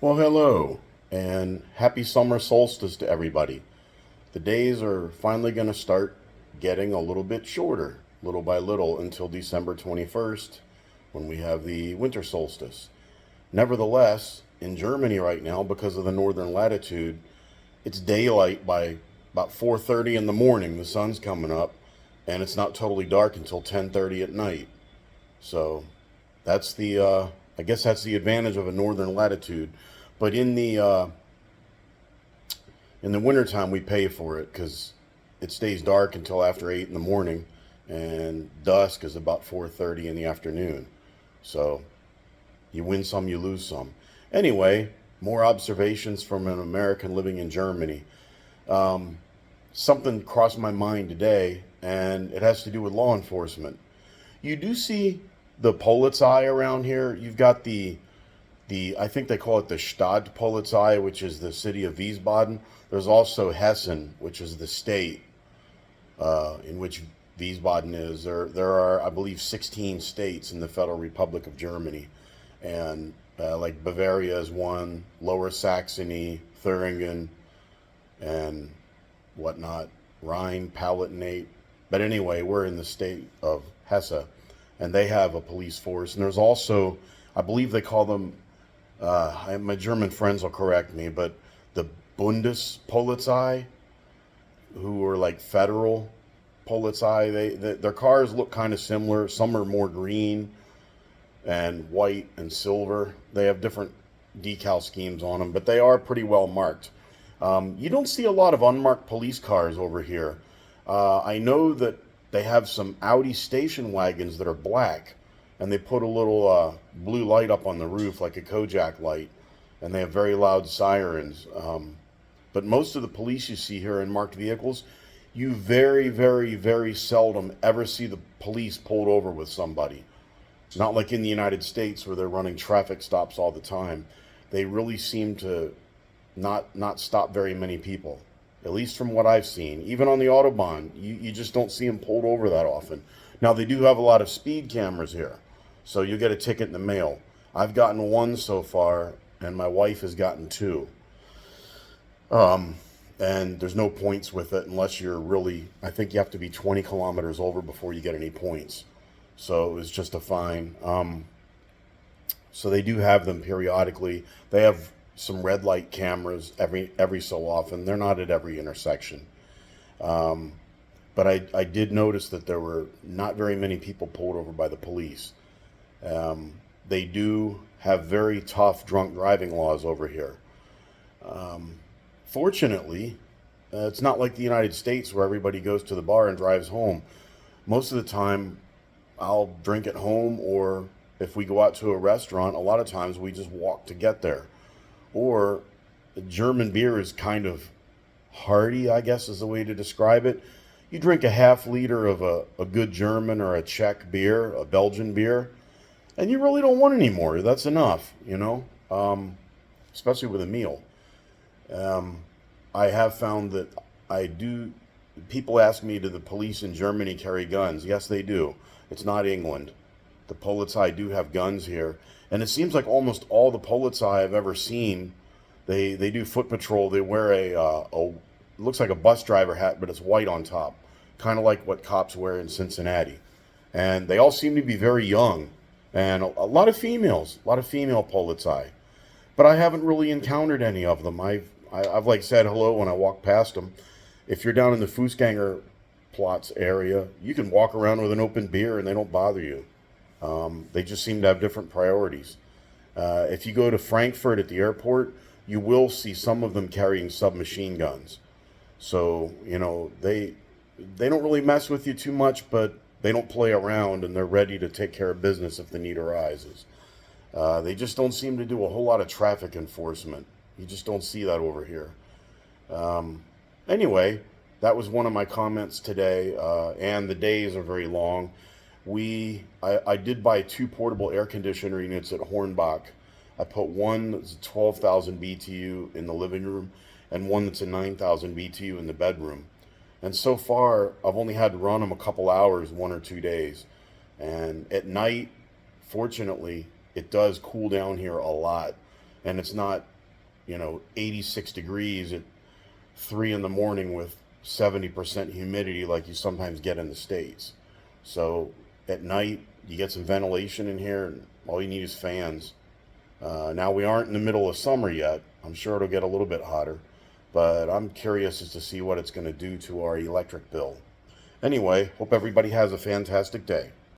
Well, hello, and happy summer solstice to everybody. The days are finally going to start getting a little bit shorter, little by little, until December 21st, when we have the winter solstice. Nevertheless, in Germany right now, because of the northern latitude, it's daylight by about 4:30 in the morning. The sun's coming up, and it's not totally dark until 10:30 at night. So that's I guess that's the advantage of a northern latitude. But in the wintertime, we pay for it because it stays dark until after 8 in the morning, and dusk is about 4:30 in the afternoon. So you win some, you lose some. Anyway, more observations from an American living in Germany. Something crossed my mind today, and it has to do with law enforcement. You do see the Polizei around here. You've got the I think they call it the Stadtpolizei, which is the city of Wiesbaden. There's also Hessen, which is the state in which Wiesbaden is. There are, I believe, 16 states in the Federal Republic of Germany, and like Bavaria is one, Lower Saxony, Thuringen, and whatnot, Rhine-Palatinate. But anyway, we're in the state of Hesse, and they have a police force. And there's also, I believe they call them, my German friends will correct me, but the Bundespolizei, who are like federal Polizei, their cars look kind of similar. Some are more green and white and silver. They have different decal schemes on them, but they are pretty well marked. You don't see a lot of unmarked police cars over here. I know that they have some Audi station wagons that are black, and they put a little blue light up on the roof like a Kojak light, and they have very loud sirens. But most of the police you see here in marked vehicles, you very, very, very seldom ever see the police pulled over with somebody. Not like in the United States where they're running traffic stops all the time. They really seem to not stop very many people, at least from what I've seen. Even on the Autobahn, you just don't see them pulled over that often. Now, they do have a lot of speed cameras here, so you get a ticket in the mail. I've gotten one so far, and my wife has gotten two. And there's no points with it unless you're really, I think you have to be 20 kilometers over before you get any points. So it was just a fine. So they do have them periodically. They have some red light cameras every so often. They're not at every intersection. But I did notice that there were not very many people pulled over by the police. They do have very tough drunk driving laws over here. Fortunately, it's not like the United States where everybody goes to the bar and drives home. Most of the time, I'll drink at home, or if we go out to a restaurant, a lot of times we just walk to get there. Or German beer is kind of hearty, I guess is the way to describe it. You drink a half liter of a good German or a Czech beer, a Belgian beer, and you really don't want any more. That's enough, especially with a meal. I have found that I do. People ask me, do the police in Germany carry guns? Yes, they do. It's not England. The Polizei do have guns here, and it seems like almost all the Polizei I've ever seen, they do foot patrol. They wear a looks like a bus driver hat, but it's white on top, kind of like what cops wear in Cincinnati. And they all seem to be very young, and a lot of females, a lot of female Polizei. But I haven't really encountered any of them. I've like said hello when I walk past them. If you're down in the Fußgänger plots area, you can walk around with an open beer and they don't bother you. They just seem to have different priorities. If you go to Frankfurt at the airport, you will see some of them carrying submachine guns. So, they don't really mess with you too much, but they don't play around, and they're ready to take care of business if the need arises. They just don't seem to do a whole lot of traffic enforcement. You just don't see that over here. Anyway, that was one of my comments today, and the days are very long. I did buy two portable air conditioner units at Hornbach. I put one that's a 12,000 BTU in the living room and one that's a 9,000 BTU in the bedroom. And so far, I've only had to run them a couple hours, 1 or 2 days. And at night, fortunately, it does cool down here a lot. and it's not, 86 degrees at 3 in the morning with 70% humidity like you sometimes get in the States. So at night, you get some ventilation in here, and all you need is fans. Now, we aren't in the middle of summer yet. I'm sure it'll get a little bit hotter, but I'm curious as to see what it's going to do to our electric bill. Anyway, hope everybody has a fantastic day.